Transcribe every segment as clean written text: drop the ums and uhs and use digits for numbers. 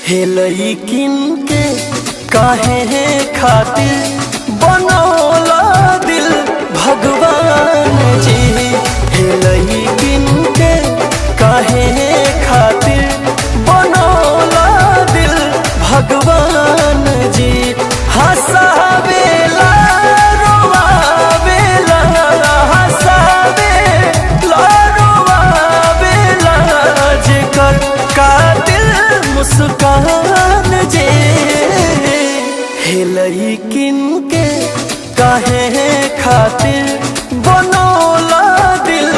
हेलई किन के काहे खातिर बनौला दिल भगवान जी। हेलई किन के काहे खातिर बनौला दिल भगवान जी। हंसावेला रोवावेला, हंसावेला रोवावेला, जेकर कातिल मुस्कान जे। हेलई किन के काहे खातिर बनौला दिल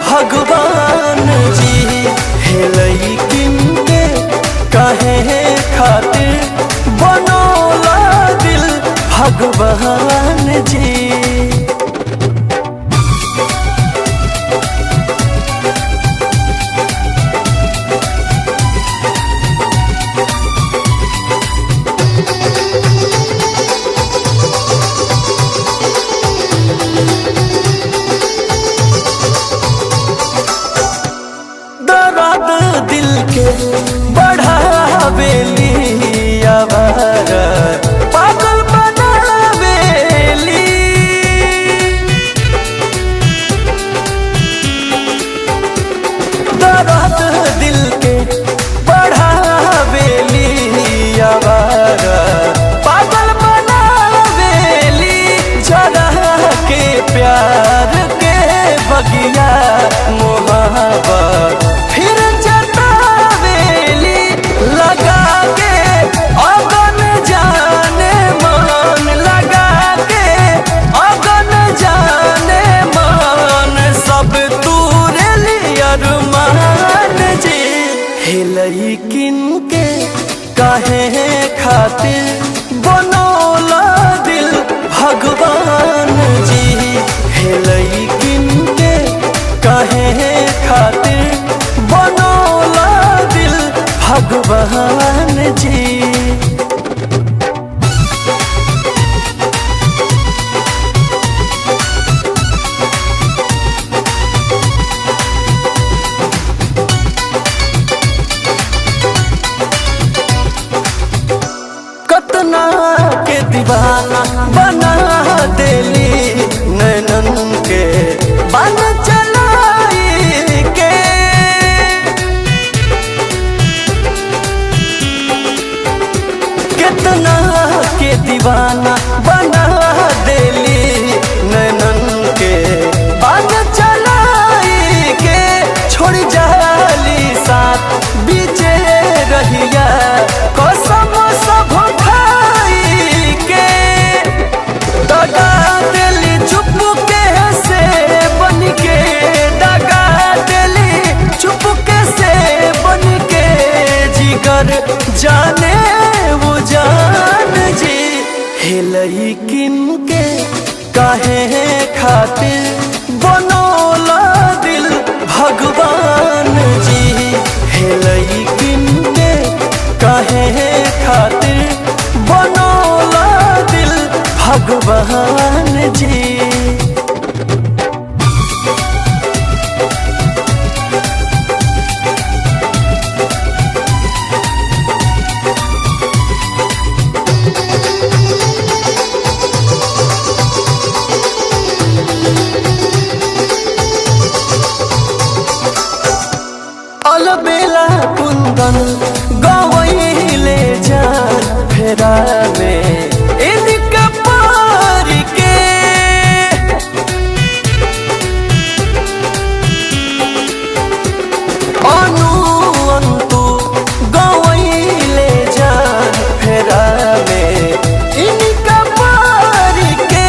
भगवान जी। हेलई किन के काहे खातिर बनौला दिल भगवान जी। दिल के बढ़ावेली आवारा, पागल बनावेली। दर्द दिल के बढ़ावेली आवारा, पागल बनावेली। जरा के प्यार के बगिया मोहब्बत फिर जतावेली। लगा के अगन जाने मन, लगा के अगन जाने मन, सब तूरेली अरमान जी। हेलई किन के काहे खातिर बनौला दिल भगवान जी। हेलई किन के काहे खातिर बनौला दिल भगवान जी। कतना के दीवाना बना देली, नैनन के बन चलाई के। कितना के दीवाना बना देली, नैनन के बन चलाई के। छोड़ जाली साथ बीचे रहिया, कसम सब खाई के। दगा दिली चुप के से बन के, दगा दिली चुप के से बन के। जिगर जाने वो जान जी। हेलई किन के काहे खातिर बनौला दिल भगवान जी। हेलई किन के काहे खातिर बनौला दिल भगवान जी। अलबेला कुंदन गवैले जान फेरा में इनका पार के। अनु अंतु गवैले जान फेरा में इनका पार के।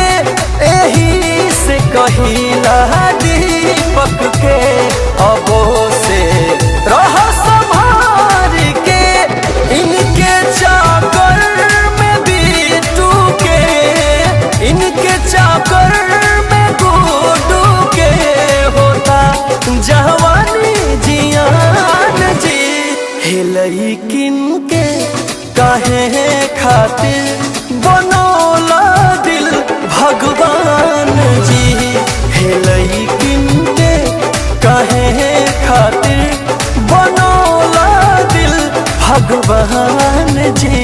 एही से कहिला दीपक के अबो से रह संभार के। इनके चाकर में बीटू के, इनके चाकर में गुडू के। होता जवानी जियान जी। हेलई किन के काहे खातिर बनौला दिल भगवान जी। हेलई किन के काहे खातिर बनौला दिल भगवान। भगवान जी।